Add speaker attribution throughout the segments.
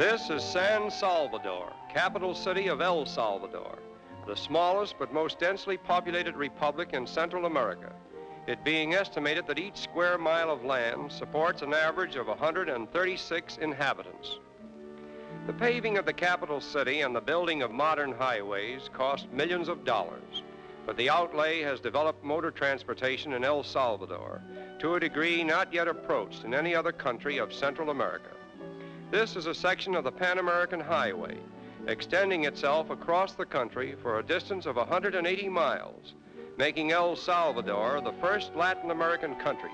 Speaker 1: This is San Salvador, capital city of El Salvador, the smallest but most densely populated republic in Central America, it being estimated that each square mile of land supports an average of 136 inhabitants. The paving of the capital city and the building of modern highways cost millions of dollars, but the outlay has developed motor transportation in El Salvador to a degree not yet approached in any other country of Central America. This is a section of the Pan American Highway, extending itself across the country for a distance of 180 miles, making El Salvador the first Latin American country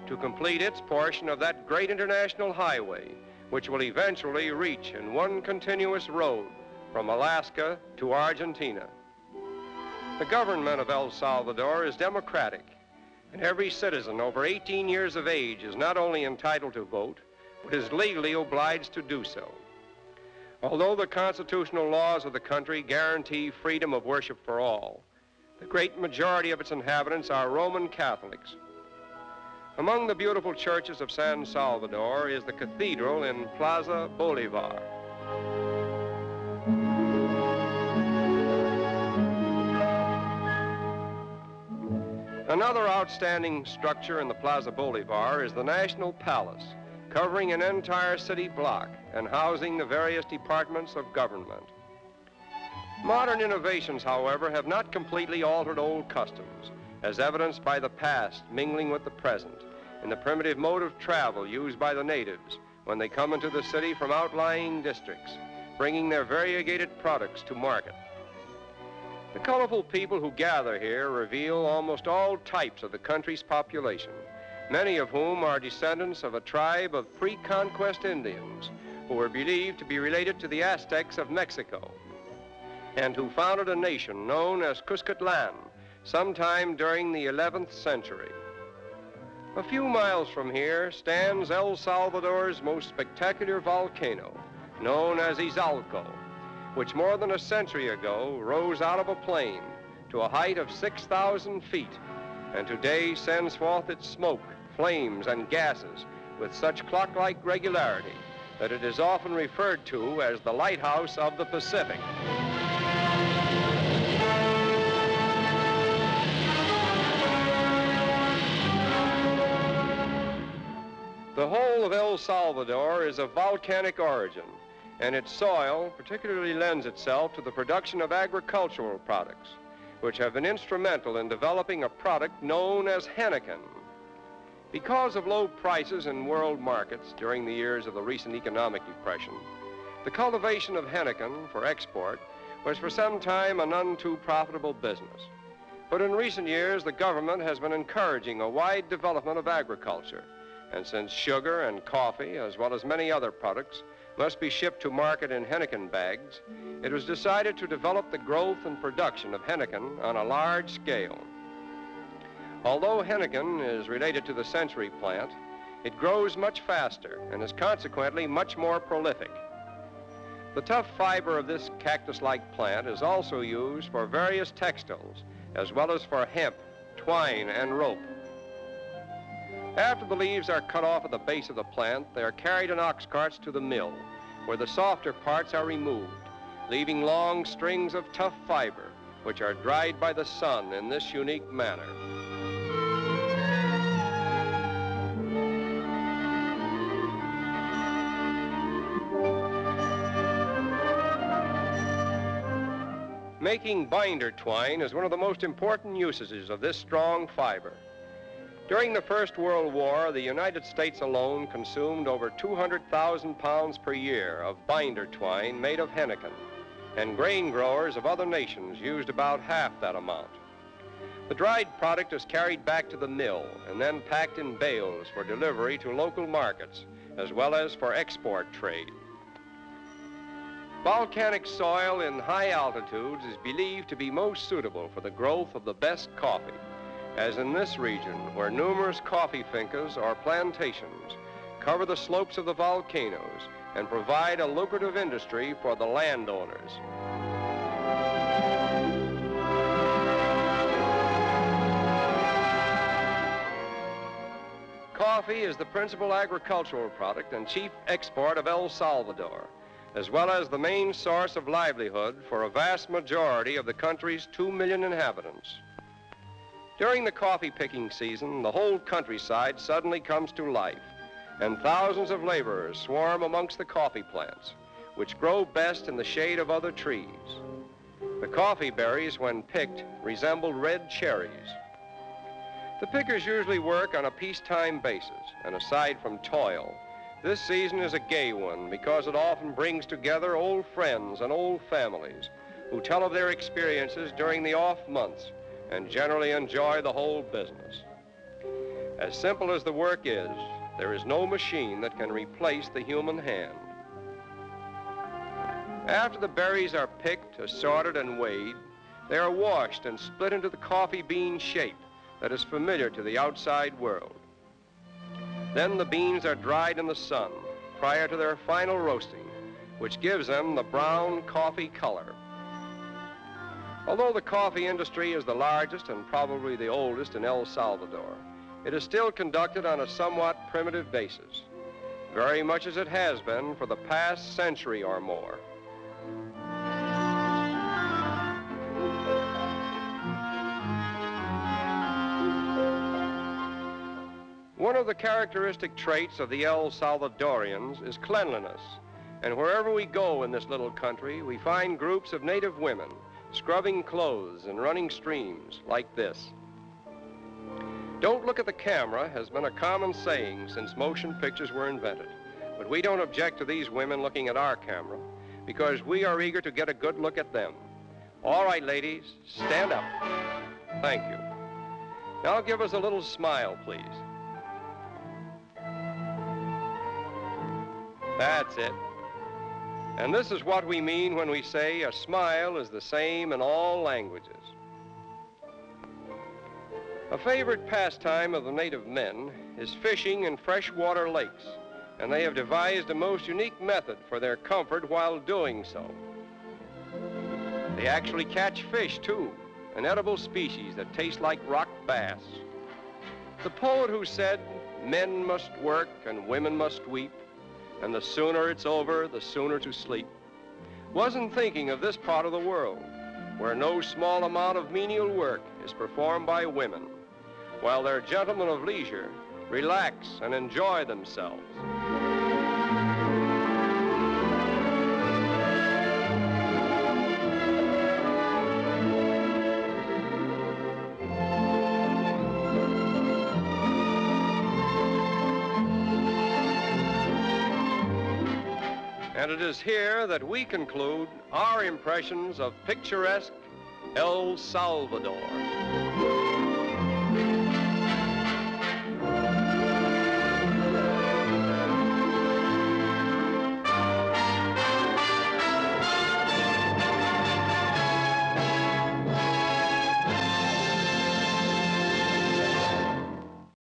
Speaker 1: to complete its portion of that great international highway, which will eventually reach in one continuous road from Alaska to Argentina. The government of El Salvador is democratic, and every citizen over 18 years of age is not only entitled to vote, but is legally obliged to do so. Although the constitutional laws of the country guarantee freedom of worship for all, the great majority of its inhabitants are Roman Catholics. Among the beautiful churches of San Salvador is the cathedral in Plaza Bolivar. Another outstanding structure in the Plaza Bolivar is the National Palace, covering an entire city block and housing the various departments of government. Modern innovations, however, have not completely altered old customs, as evidenced by the past mingling with the present in the primitive mode of travel used by the natives when they come into the city from outlying districts, bringing their variegated products to market. The colorful people who gather here reveal almost all types of the country's population, many of whom are descendants of a tribe of pre-conquest Indians who were believed to be related to the Aztecs of Mexico and who founded a nation known as Cuscatlan sometime during the 11th century. A few miles from here stands El Salvador's most spectacular volcano, known as Izalco, which more than a century ago rose out of a plain to a height of 6,000 feet and today sends forth its smoke, flames, and gases with such clock-like regularity that it is often referred to as the lighthouse of the Pacific. The whole of El Salvador is of volcanic origin, and its soil particularly lends itself to the production of agricultural products, which have been instrumental in developing a product known as henequen. Because of low prices in world markets during the years of the recent economic depression, the cultivation of henequen for export was for some time a none too profitable business. But in recent years, the government has been encouraging a wide development of agriculture, and since sugar and coffee, as well as many other products, must be shipped to market in henequen bags, it was decided to develop the growth and production of henequen on a large scale. Although henequen is related to the century plant, it grows much faster and is consequently much more prolific. The tough fiber of this cactus-like plant is also used for various textiles, as well as for hemp, twine, and rope. After the leaves are cut off at the base of the plant, they are carried in ox carts to the mill, where the softer parts are removed, leaving long strings of tough fiber, which are dried by the sun in this unique manner. Making binder twine is one of the most important usages of this strong fiber. During the First World War, the United States alone consumed over 200,000 pounds per year of binder twine made of henequen, and grain growers of other nations used about half that amount. The dried product is carried back to the mill and then packed in bales for delivery to local markets, as well as for export trade. Volcanic soil in high altitudes is believed to be most suitable for the growth of the best coffee, as in this region where numerous coffee fincas or plantations cover the slopes of the volcanoes and provide a lucrative industry for the landowners. Coffee is the principal agricultural product and chief export of El Salvador, as well as the main source of livelihood for a vast majority of the country's 2 million inhabitants. During the coffee picking season, the whole countryside suddenly comes to life, and thousands of laborers swarm amongst the coffee plants, which grow best in the shade of other trees. The coffee berries, when picked, resemble red cherries. The pickers usually work on a peacetime basis, and aside from toil, this season is a gay one because it often brings together old friends and old families who tell of their experiences during the off months and generally enjoy the whole business. As simple as the work is, there is no machine that can replace the human hand. After the berries are picked, assorted, and weighed, they are washed and split into the coffee bean shape that is familiar to the outside world. Then the beans are dried in the sun prior to their final roasting, which gives them the brown coffee color. Although the coffee industry is the largest and probably the oldest in El Salvador, it is still conducted on a somewhat primitive basis, very much as it has been for the past century or more. One of the characteristic traits of the El Salvadorians is cleanliness, and wherever we go in this little country, we find groups of native women scrubbing clothes and running streams like this. "Don't look at the camera" has been a common saying since motion pictures were invented, but we don't object to these women looking at our camera because we are eager to get a good look at them. All right, ladies, stand up. Thank you. Now give us a little smile, please. That's it. And this is what we mean when we say a smile is the same in all languages. A favorite pastime of the native men is fishing in freshwater lakes, and they have devised a most unique method for their comfort while doing so. They actually catch fish, too, an edible species that tastes like rock bass. The poet who said, "Men must work and women must weep, and the sooner it's over, the sooner to sleep," wasn't thinking of this part of the world, where no small amount of menial work is performed by women, while their gentlemen of leisure relax and enjoy themselves. And it is here that we conclude our impressions of picturesque El Salvador.